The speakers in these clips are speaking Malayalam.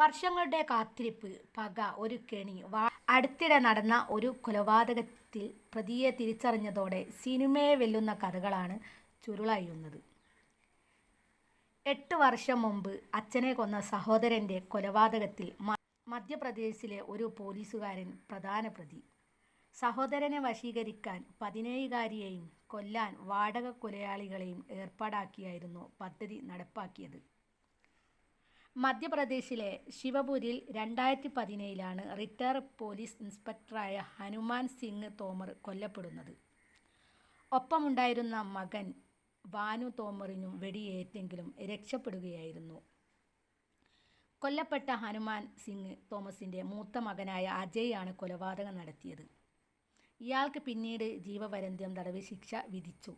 വർഷങ്ങളുടെ കാത്തിരിപ്പ്, പക, ഒരു കെണി. അടുത്തിടെ നടന്ന ഒരു കൊലപാതകത്തിൽ പ്രതിയെ തിരിച്ചറിഞ്ഞതോടെ സിനിമയെ വെല്ലുന്ന കഥകളാണ് ചുരുളഴിയുന്നത്. 8 വർഷം മുമ്പ് അച്ഛനെ കൊന്ന സഹോദരന്റെ കൊലപാതകത്തിൽ മധ്യപ്രദേശിലെ ഒരു പോലീസുകാരൻ പ്രധാന പ്രതി. സഹോദരനെ വശീകരിക്കാൻ 17-കാരിയെയും കൊല്ലാൻ വാടക കൊലയാളികളെയും ഏർപ്പാടാക്കിയായിരുന്നു പദ്ധതി നടപ്പാക്കിയത്. മധ്യപ്രദേശിലെ ശിവപുരിൽ 2017-ലാണ് റിട്ടയർഡ് പോലീസ് ഇൻസ്പെക്ടറായ ഹനുമാൻ സിംഗ് തോമർ കൊല്ലപ്പെടുന്നത്. ഒപ്പമുണ്ടായിരുന്ന മകൻ ഭാനു തോമറിനും വെടിയേറ്റെങ്കിലും രക്ഷപ്പെടുകയായിരുന്നു. കൊല്ലപ്പെട്ട ഹനുമാൻ സിംഗ് തോമസിന്റെ മൂത്ത മകനായ അജയ് ആണ് കൊലപാതകം നടത്തിയത്. ഇയാൾക്ക് പിന്നീട് ജീവപര്യന്തം തടവ് ശിക്ഷ വിധിച്ചു.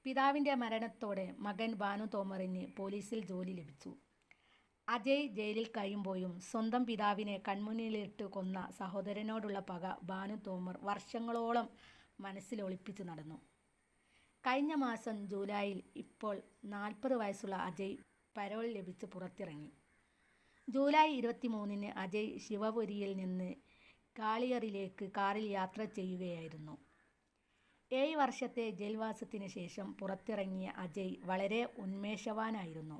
പിതാവിന്റെ മരണത്തോടെ മകൻ ഭാനു തോമറിന് പോലീസിൽ ജോലി ലഭിച്ചു. അജയ് ജയിലിൽ കഴിയുമ്പോഴും സ്വന്തം പിതാവിനെ കൺമുന്നിലിട്ട് കൊന്ന സഹോദരനോടുള്ള പക ഭാനു തോമർ വർഷങ്ങളോളം മനസ്സിൽ ഒളിപ്പിച്ചു നടന്നു. കഴിഞ്ഞ മാസം ജൂലൈയിൽ ഇപ്പോൾ 40 വയസ്സുള്ള അജയ് പരോൾ ലഭിച്ച് പുറത്തിറങ്ങി. ജൂലൈ 23-ന് അജയ് ശിവപുരിയിൽ നിന്ന് ഗ്വാളിയറിലേക്ക് കാറിൽ യാത്ര ചെയ്യുകയായിരുന്നു. 7 വർഷത്തെ ജയിൽവാസത്തിന് ശേഷം പുറത്തിറങ്ങിയ അജയ് വളരെ ഉന്മേഷവാനായിരുന്നു.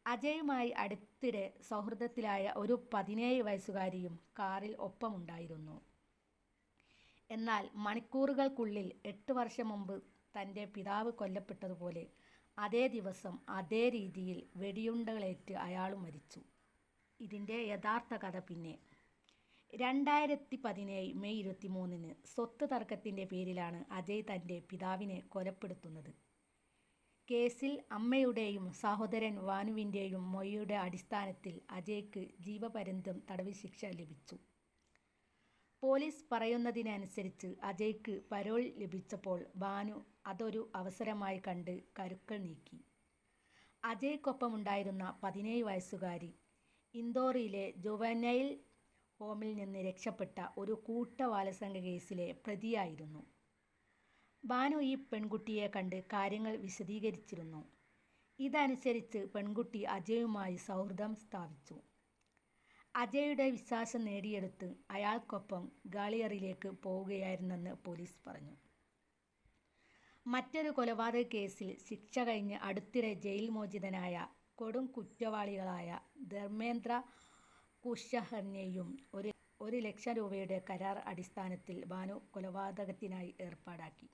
അജയുമായി അടുത്തിടെ സൗഹൃദത്തിലായ ഒരു 17 വയസ്സുകാരിയും കാറിൽ ഒപ്പമുണ്ടായിരുന്നു. എന്നാൽ മണിക്കൂറുകൾക്കുള്ളിൽ 8 വർഷം മുമ്പ് തൻ്റെ പിതാവ് കൊല്ലപ്പെട്ടതുപോലെ അതേ ദിവസം അതേ രീതിയിൽ വെടിയുണ്ടകളേറ്റ് അയാളും മരിച്ചു. ഇതിൻ്റെ യഥാർത്ഥ കഥ പിന്നെ 2017 മെയ് 23-ന് സ്വത്ത് തർക്കത്തിൻ്റെ പേരിലാണ് അജയ് തൻ്റെ പിതാവിനെ കൊലപ്പെടുത്തുന്നത്. കേസിൽ അമ്മയുടെയും സഹോദരൻ ഭാനുവിൻ്റെയും മൊഴിയുടെ അടിസ്ഥാനത്തിൽ അജയ്ക്ക് ജീവപര്യന്തം തടവ് ശിക്ഷ ലഭിച്ചു. പോലീസ് പറയുന്നതിനനുസരിച്ച് അജയ്ക്ക് പരോൾ ലഭിച്ചപ്പോൾ ഭാനു അതൊരു അവസരമായി കണ്ട് കരുക്കൾ നീക്കി. അജയ്ക്കൊപ്പമുണ്ടായിരുന്ന 17 വയസ്സുകാരി ഇൻദോറിലെ ജുവനൈൽ ഹോമിൽ നിന്ന് രക്ഷപ്പെട്ട ഒരു കൂട്ടബലാത്സംഗ കേസിലെ പ്രതിയായിരുന്നു. ഭാനു ഈ പെൺകുട്ടിയെ കണ്ട് കാര്യങ്ങൾ വിശദീകരിച്ചിരുന്നു. ഇതനുസരിച്ച് പെൺകുട്ടി അജയുമായി സൗഹൃദം സ്ഥാപിച്ചു. അജയുടെ വിശ്വാസം നേടിയെടുത്ത് അയാൾക്കൊപ്പം ഗ്വാളിയറിലേക്ക് പോവുകയായിരുന്നെന്ന് പോലീസ് പറഞ്ഞു. മറ്റൊരു കൊലപാതക കേസിൽ ശിക്ഷ കഴിഞ്ഞ് അടുത്തിടെ ജയിൽ മോചിതനായ കൊടും കുറ്റവാളികളായ ധർമ്മേന്ദ്ര കുഷ്വാഹയെയും 1 ലക്ഷം രൂപയുടെ കരാർ അടിസ്ഥാനത്തിൽ ഭാനു കൊലപാതകത്തിനായി ഏർപ്പാടാക്കി.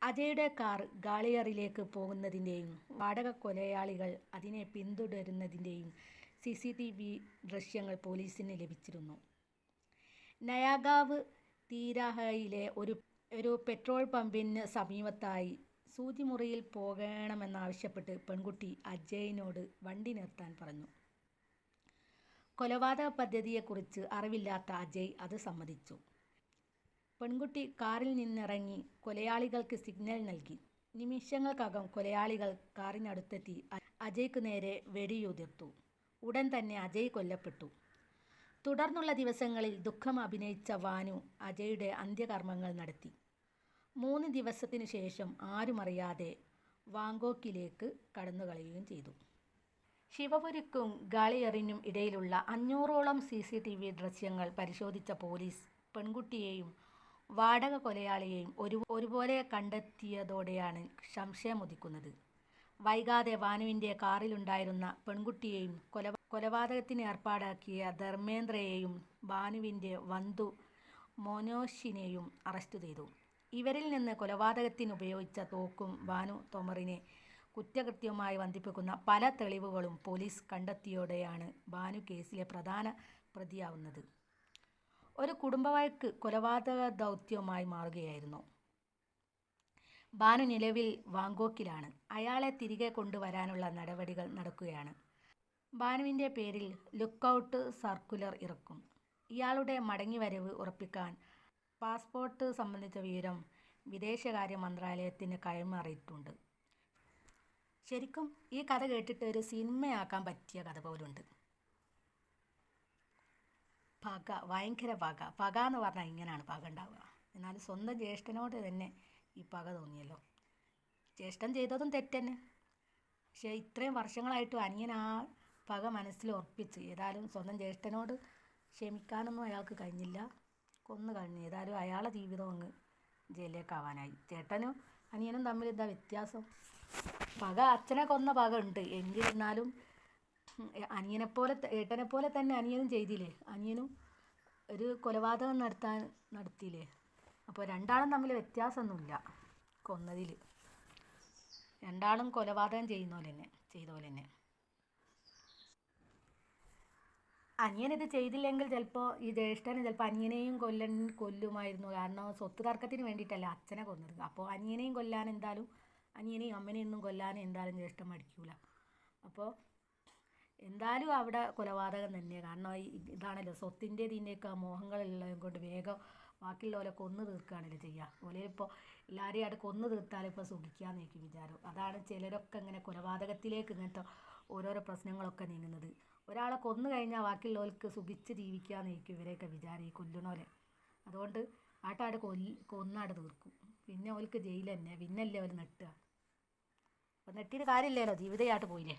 അജയുടെ കാർ ഗ്വാളിയറിലേക്ക് പോകുന്നതിൻ്റെയും വാടക കൊലയാളികൾ അതിനെ പിന്തുടരുന്നതിൻ്റെയും CCTV ദൃശ്യങ്ങൾ പോലീസിന് ലഭിച്ചിരുന്നു. നയാഗാവ് തീരാഹയിലെ ഒരു പെട്രോൾ പമ്പിന് സമീപത്തായി ശുചിമുറിയിൽ പോകണമെന്നാവശ്യപ്പെട്ട് പെൺകുട്ടി അജയിനോട് വണ്ടി നിർത്താൻ പറഞ്ഞു. കൊലപാതക പദ്ധതിയെക്കുറിച്ച് അറിവില്ലാത്ത അജയ് അത് സമ്മതിച്ചു. പെൺകുട്ടി കാറിൽ നിന്നിറങ്ങി കൊലയാളികൾക്ക് സിഗ്നൽ നൽകി. നിമിഷങ്ങൾക്കകം കൊലയാളികൾ കാറിനടുത്തെത്തി അജയ്ക്ക് നേരെ വെടിയുതിർത്തു. ഉടൻ തന്നെ അജയ് കൊല്ലപ്പെട്ടു. തുടർന്നുള്ള ദിവസങ്ങളിൽ ദുഃഖം അഭിനയിച്ച ഭാനു അജയുടെ അന്ത്യകർമ്മങ്ങൾ നടത്തി. 3 ദിവസത്തിനു ശേഷം ആരുമറിയാതെ വാങ്കോക്കിലേക്ക് കടന്നുകളയുകയും ചെയ്തു. ശിവപുരിക്കും ഗ്വാളിയറിനും ഇടയിലുള്ള 500ഓളം CCTV ദൃശ്യങ്ങൾ പരിശോധിച്ച പോലീസ് പെൺകുട്ടിയെയും വാടക കൊലയാളിയെയും ഒരുപോലെ കണ്ടെത്തിയതോടെയാണ് സംശയമുദിക്കുന്നത്. വൈകാതെ ഭാനുവിൻ്റെ കാറിലുണ്ടായിരുന്ന പെൺകുട്ടിയെയും കൊലപാതകത്തിന് ഏർപ്പാടാക്കിയ ധർമ്മേന്ദ്രയെയും ഭാനുവിൻ്റെ ബന്ധു മനോജിനെയും അറസ്റ്റ് ചെയ്തു. ഇവരിൽ നിന്ന് കൊലപാതകത്തിന് ഉപയോഗിച്ച തോക്കും ഭാനു തോമറിനെ കുറ്റകൃത്യവുമായി ബന്ധിപ്പിക്കുന്ന പല തെളിവുകളും പോലീസ് കണ്ടെത്തിയതോടെയാണ് ഭാനു കേസിലെ പ്രധാന പ്രതിയാവുന്നത്. ഒരു കുടുംബവഴക്ക് കൊലപാതക ദൗത്യമായി മാറുകയായിരുന്നു. ഭാനു നിലവിൽ വാങ്കോക്കിലാണ്. അയാളെ തിരികെ കൊണ്ടുവരാനുള്ള നടപടികൾ നടക്കുകയാണ്. ഭാനുവിൻ്റെ പേരിൽ ലുക്കൌട്ട് സർക്കുലർ ഇറക്കും. ഇയാളുടെ മടങ്ങിവരവ് ഉറപ്പിക്കാൻ പാസ്പോർട്ട് സംബന്ധിച്ച വിവരം വിദേശകാര്യ മന്ത്രാലയത്തിന് കൈമാറിയിട്ടുണ്ട്. ശരിക്കും ഈ കഥ കേട്ടിട്ട് ഒരു സിനിമയാക്കാൻ പറ്റിയ കഥ പോലുണ്ട്. പക, ഭയങ്കര പക എന്ന് പറഞ്ഞാൽ ഇങ്ങനെയാണ് പക ഉണ്ടാവുക. എന്നാൽ സ്വന്തം ജ്യേഷ്ഠനോട് തന്നെ ഈ പക തോന്നിയല്ലോ. ജ്യേഷ്ഠൻ ചെയ്തതും തെറ്റന്നെ. പക്ഷേ ഇത്രയും വർഷങ്ങളായിട്ടും അനിയൻ ആ പക മനസ്സിൽ ഉറപ്പിച്ച്. ഏതായാലും സ്വന്തം ജ്യേഷ്ഠനോട് ക്ഷമിക്കാനൊന്നും അയാൾക്ക് കഴിഞ്ഞില്ല. കൊന്നു കളഞ്ഞു. ഏതായാലും അയാളെ ജീവിതം അങ്ങ് ജയിലിലേക്കാവാനായി. ചേട്ടനും അനിയനും തമ്മിൽ എന്താ വ്യത്യാസം? പക അച്ഛനെ കൊന്ന പക ഉണ്ട്. എന്നിരുന്നാലും ഏട്ടനെപ്പോലെ തന്നെ അനിയനും ചെയ്തില്ലേ? അനിയനും ഒരു കൊലപാതകം നടത്തിയില്ലേ? അപ്പോൾ രണ്ടാളും തമ്മിൽ വ്യത്യാസമൊന്നുമില്ല കൊന്നതിൽ. രണ്ടാളും കൊലപാതകം ചെയ്തോലെ തന്നെ. അനിയനിത് ചെയ്തില്ലെങ്കിൽ ചിലപ്പോൾ ഈ ജ്യേഷ്ഠന് ചിലപ്പോൾ അനിയനെയും കൊല്ലുമായിരുന്നു. കാരണം സ്വത്ത് തർക്കത്തിന് വേണ്ടിയിട്ടല്ല അച്ഛനെ കൊന്നത്. അപ്പോൾ അനിയനെയും കൊല്ലാൻ എന്തായാലും, അനിയനെയും അമ്മനെയൊന്നും കൊല്ലാൻ എന്തായാലും ജ്യേഷ്ഠൻ മടിക്കൂല. അപ്പോൾ എന്തായാലും അവിടെ കൊലപാതകം തന്നെ. കാരണം ഇതാണല്ലോ സ്വത്തിൻ്റെ ഇതിൻ്റെയൊക്കെ മോഹങ്ങളുള്ളത് കൊണ്ട് വേഗം ബാക്കിയുള്ളവരെ കൊന്നു തീർക്കുകയാണല്ലോ ചെയ്യുക. അതുപോലെ ഇപ്പോൾ എല്ലാവരെയും അവിടെ കൊന്നു തീർത്താലിപ്പോൾ സുഖിക്കാമെന്നായിരിക്കും വിചാരം. അതാണ് ചിലരൊക്കെ ഇങ്ങനെ കൊലപാതകത്തിലേക്ക് ഇങ്ങനത്തെ ഓരോരോ പ്രശ്നങ്ങളൊക്കെ നീങ്ങുന്നത്. ഒരാളെ കൊന്നു കഴിഞ്ഞാൽ ബാക്കിയുള്ളവർക്ക് സുഖിച്ച് ജീവിക്കാമെന്നായിരിക്കും ഇവരെയൊക്കെ വിചാരം, ഈ കൊല്ലുന്നോലെ. അതുകൊണ്ട് ആട്ടാട് കൊന്നാട് തീർക്കും. പിന്നെ അവർക്ക് ജയിൽ തന്നെ. പിന്നല്ലേ അവർ നെട്ടുക. അപ്പം നെട്ടിയിട്ട് കാര്യമില്ലല്ലോ, ജീവിതമായിട്ട് പോയില്ലേ.